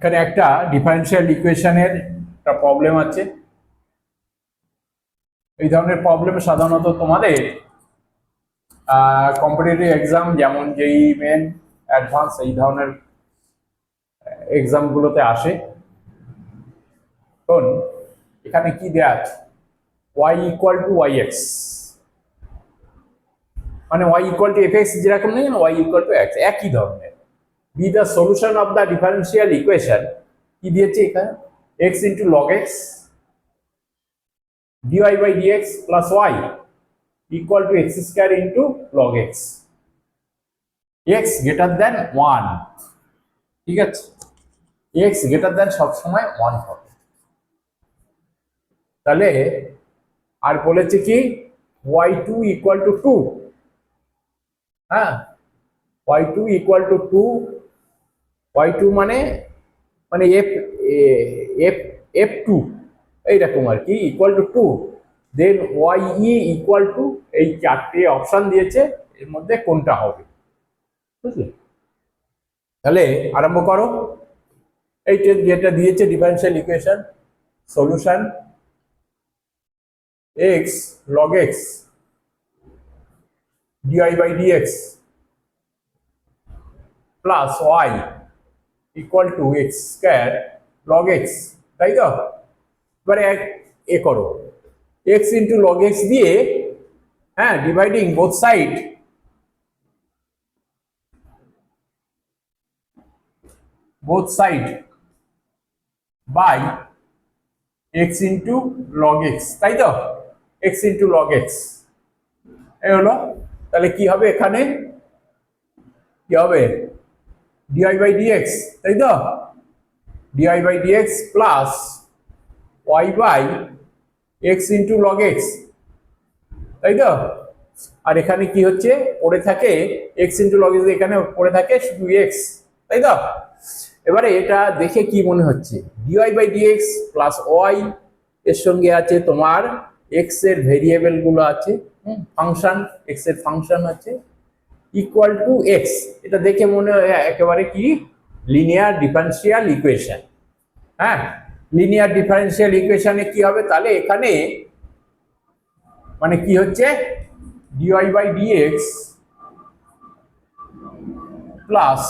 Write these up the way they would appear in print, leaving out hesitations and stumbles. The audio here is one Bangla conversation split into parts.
এখানে একটা ডিফারেনশিয়াল ইকুয়েশনের একটা প্রবলেম আছে। এই ধরনের প্রবলেম সাধারণত তোমাদের কম্পিটিটিভ এক্সাম যেমন জেই মেন, অ্যাডভান্স এই ধরনের এক্সামগুলোতে আসে। এখন এখানে কি দেয়া আছে, y equal to y x, মানে y equal to f x যেরকম নেই, y ইকুয়াল টু এক্স একই ধরনের। Be the solution of the differential equation, কি দিয়েছে এখানে, x into log x dy by dx plus y equal to x square into log x, x greater than 1, ঠিক আছে, x greater than সবসময় 1 হবে। তাহলে আর বলেছে কি y2 equal to 2, হ্যাঁ, y2 equal to 2, y2 মানে মানে f f f2 এইরকম আর কি, equal to 2, then y equal to এই চারটে অপশন দিয়েছে, এর মধ্যে কোনটা হবে, বুঝলে? তাহলে আরম্ভ করো। এইটা যেটা দিয়েছে differential equation, solution x log x dy by dx plus y equal to x square log x, তাই তো? এবারে এ করো, x ইন্টু লগ এক্স দিয়ে, হ্যাঁ, dividing both side by x into log x, তাই তো? x ইন্টু লগ এক্স এই হলো। তাহলে কি হবে এখানে, কি হবে, dy বাই dx, তাই তো? dy by dx plus y by x into log x, তাই তো? আর এখানে কি হচ্ছে, পড়ে থাকে x ইন্টু লগ এক্স, এখানে পড়ে থাকে শুধু x, তাই তো? এবারে এটা দেখে কি মনে হচ্ছে, dy by dx plus y, এর সঙ্গে আছে তোমার x এর ভেরিয়েবল গুলো আছে, ফাংশন, x এর ফাংশন আছে, ইকুয়াল টু x, এটা দেখে মনে হয় একেবারে কি লিনিয়ার ডিফারেনশিয়াল ইকুয়েশন। হ্যাঁ, লিনিয়ার ডিফারেনশিয়াল ইকুয়েশনে কি হবে, তাহলে এখানে মানে কি হচ্ছে, dy by dx plus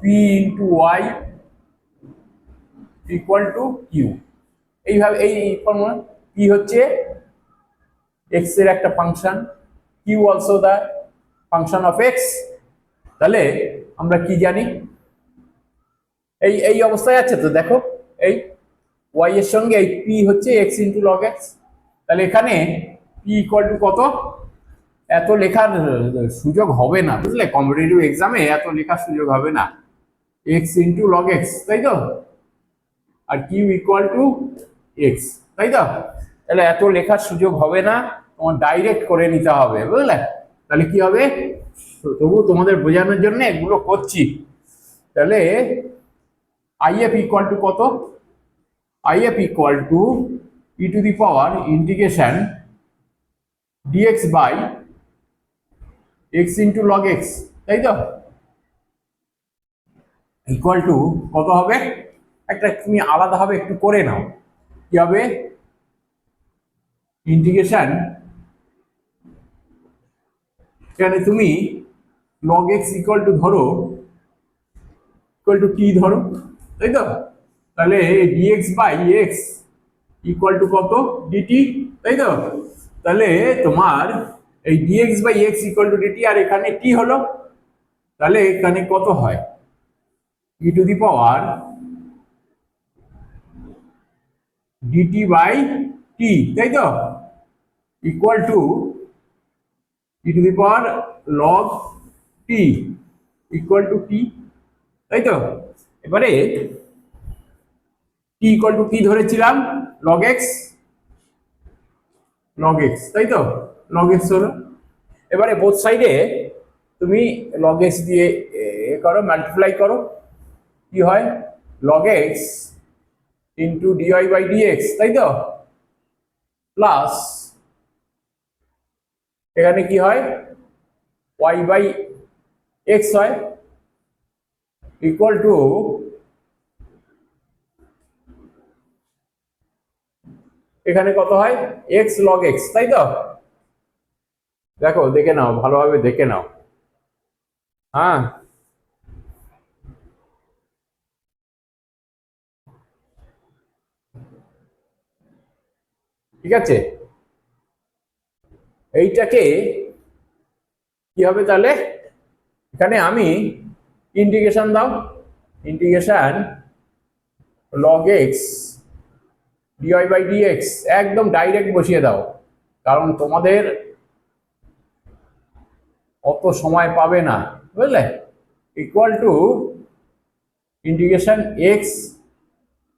p into y equal to q, এইভাবে এই ফর্মুলা। p হচ্ছে x এর একটা ফাংশন, q also the function of x। তাহলে আমরা কি জানি, এই এই অবস্থায় আছে তো, দেখো এই y এর সঙ্গে এই p হচ্ছে x ইন্টু লগ x, তাহলে এখানে p ইকুয়াল টু কত, এত লেখার সুযোগ হবে না, বুঝলে? কম্পিটিটিভ এক্সামে এত লেখার সুযোগ হবে না, x ইন্টু লগ এক্স, তাই তো? আর q ইকুয়াল টু x, তাই তো? তাহলে এত লেখার সুযোগ হবে না, তোমার ডাইরেক্ট করে নিতে হবে, বুঝলে? তাহলে কি হবে, তবু তোমাদের বোঝানোর জন্য এগুলো করছি। তাহলে IF ইকুয়াল টু কত, IF equal to e to the power integration dx by x into log x, তাই তো? ইকুয়াল টু কত হবে, একটা তুমি আলাদাভাবে একটু করে নাও, কি হবে, ইন্টিগ্রেশন, এখানে তুমি log x ইকুয়াল টু ধরো, ইকুয়াল টু t ধরো, তাই তো? তাহলে dx by x equal to কত, dt, তাই তো? তাহলে তোমার এই dx by x equal to dt, আর এখানে t হলো, তাহলে এখানে কত হয়, e to the power dt by t, তাই তো? Equal to e to the power log t equal to t, তাই তো? এবারে t ইকুয়াল টু কি ধরেছিলাম, log x, তাই তো? log x হলো। এবারে বোথ সাইডে তুমি log x দিয়ে করো, মাল্টিপ্লাই করো, কি হয়, log x into dy by dx, তাই তো? প্লাস এখানে কি হয়, y বাই x হয়, ইকুয়াল টু এখানে কত হয় এক্স লগ এক্স, তাই তো? দেখো দেখে নাও, ভালোভাবে দেখে নাও। হ্যাঁ, ঠিক আছে। এইটাকে কি হবে তাহলে? এখানে আমি ইন্টিগ্রেশন দাও, integration log x dy by dx একদম ডাইরেক্ট বসিয়ে দাও, কারণ তোমাদের অত সময় পাবে না, বুঝলে? Equal to integration x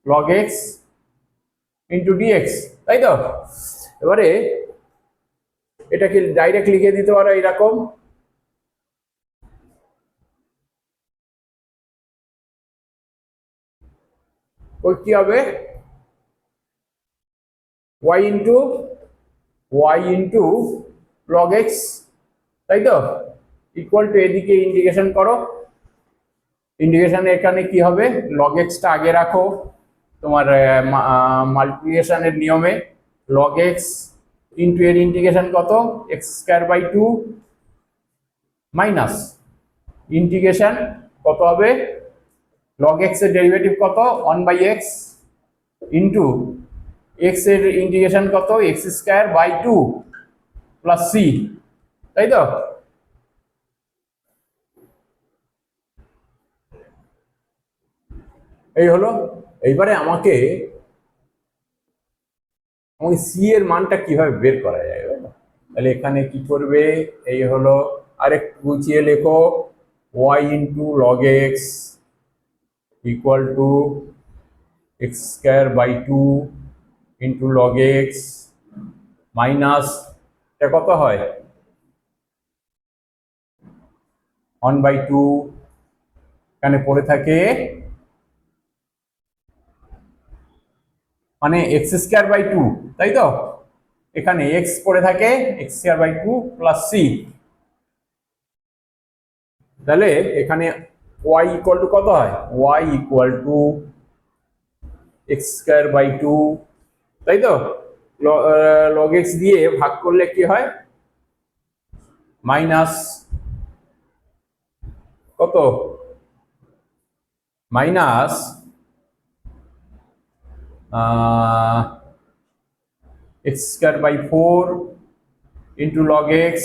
log x into dx, তাই তো? এবারে এটাকে ডাইরেক্ট লিখে দিতে পারো এইরকম, ওই কি হবে y ইন্টু লগ এক্স, তাই তো? ইকুয়াল টু এদিকে ইন্টিগ্রেশন করো, ইন্টিগ্রেশন এখানে কি হবে লগ এক্সটা আগে রাখো তোমার মাল্টিপ্লিকেশনের নিয়মে, লগ এক্স ইন্টু এর ইন্টিগ্রেশন কত x square by 2 minus integration কত হবে লগ এক্স এর ডেরিভেটিভ কত 1 বাই এক্স ইন্টু এক্স এর ইন্টিগ্রেশন কত x square by 2 plus c, তাই তো? এই হলো। এইবারে আমাকে সি এর মানটা কিভাবে বের করা যায়, তাহলে এখানে কি করবে, এই হলো আরেকটু গুছিয়ে লেখো y into log x equal to x square by 2 into log x minus এটা কত হয় 1 বাই 2, এখানে পড়ে থাকে মানে এক্স স্কয়ার বাই 2, তাই তো? এখানে এক্স পড়ে থাকে x square by 2 plus c, তাহলে এখানে y ইকুয়াল টু কত হয় y equal to x square by 2, তাই তো? লগ এক্স দিয়ে ভাগ করলে কি হয় মাইনাস কত minus x square by 4 into log x,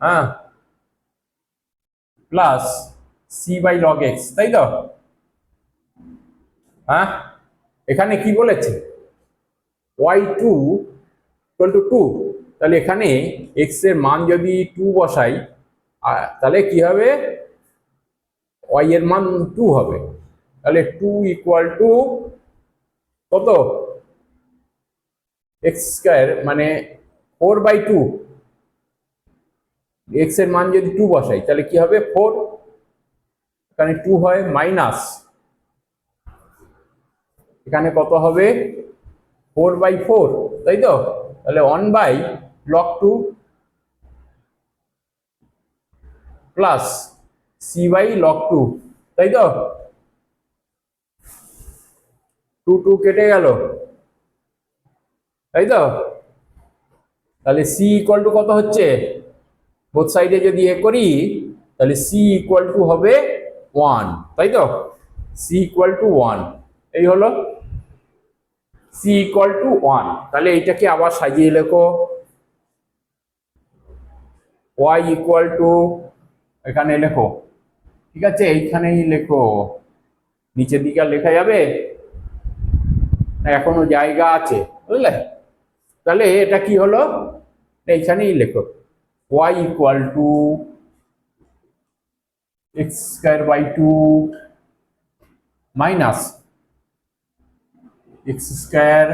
হ্যাঁ, plus c by log x, তাই তো? হ্যাঁ, এখানে কি বলেছে y2 ইকুয়াল টু 2, তাহলে এখানে x এর মান যদি 2 বসাই তাহলে কি হবে y এর মান 2 হবে, তাহলে 2 ইকুয়াল টু কত এক্স স্কয়ার মানে 4 বাই 2, এক্স এর মান যদি 2 বসাই তাহলে কি হবে 4, এখানে 2 হয় মাইনাস এখানে কত হবে 4 বাই 4, তাই তো? তাহলে 1 by log 2 plus c by log 2, তাই তো? 2 2 কেটে গেল, তাই তো? তাহলে সি ইকুয়াল টু কত হচ্ছে বোথ সাইডে যদি এ করি তাহলে সি ইকুয়াল টু হবে 1, তাই তো? সি ইকুয়াল টু 1, এই হলো সি ইকুয়াল টু 1। তাহলে এইটাকে আবার সাজিয়ে লেখো y ইকুয়াল টু এখানে লেখো, ঠিক আছে? এইখানেই লেখো, নিচের দিকে লেখা যাবে না এখনো জায়গা আছে, বুঝলে? তাহলে এটা কি হলো এইখানেই লেখো y equal to x square by 2 minus x square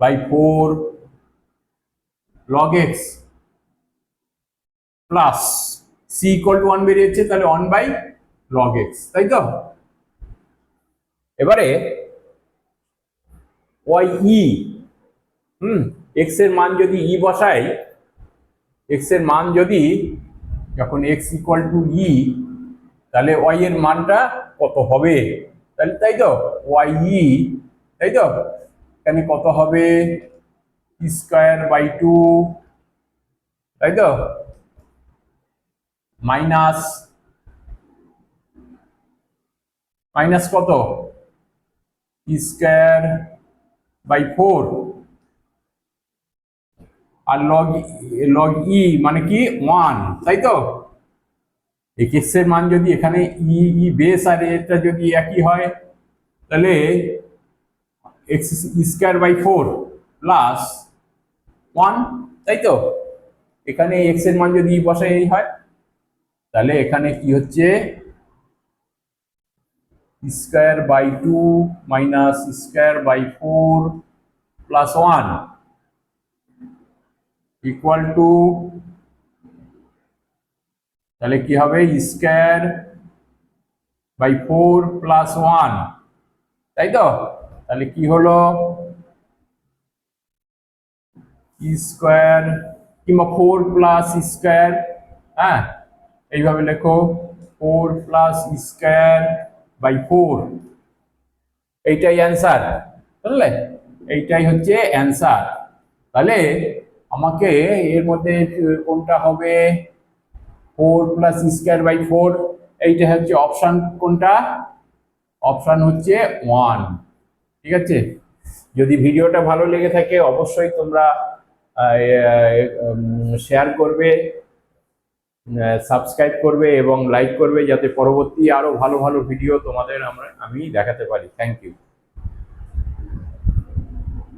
by 4 log x plus c equal to 1 বেরিয়েছে, তাহলে 1 বাই লগ এক্স, তাই তো? এবারে ওয়াই ই, এক্স এর মান যদি ই বসাই, এক্স এর মান যদি যখন এক্স ইকুয়াল টু ই, তাহলে ওয়াই এর মানটা কত হবে, তাহলে তাই তো ওয়াই ই, তাই তো এখানে কত হবে স্কোয়ার বাই 2, তাই তো মাইনাস মাইনাস কত স্কোয়ার বাই 4 আর লগ লগ ই মানে কি 1, তাই তো এক্স এর মান যদি এখানে ই ই বেস আর এটা যদি একই হয় তাহলে এক্স স্কোয়ার বাই 4 প্লাস 1, তাই তো এখানে এক্স এর মান যদি বসাই হয় তাহলে এখানে কি হচ্ছে square by 2 minus square by 4 plus 1 equal to, তাহলে কি হবে স্কোয়ার বাই 4 প্লাস 1, তাই তো তাহলে কি হলো স্কোয়ার কিংবা 4 প্লাস স্কোয়ার, হ্যাঁ এইভাবে লেখো 4 প্লাস স্কোয়ার বাই 4, এইটাই অ্যান্সার, বুঝলে এইটাই হচ্ছে অ্যান্সার। তাহলে আমাকে এর মধ্যে কোনটা হবে 4 প্লাস স্কোয়ার বাই 4, এইটা হচ্ছে অপশন কোনটা, অপশন হচ্ছে 1, ঠিক আছে। যদি ভিডিওটা ভালো লেগে থাকে অবশ্যই তোমরা শেয়ার করবে, সাবস্ক্রাইব করবে এবং লাইক করবে যাতে পরবর্তী আরো ভালো ভালো ভিডিও তোমাদের আমি দেখাতে পারি। Thank you.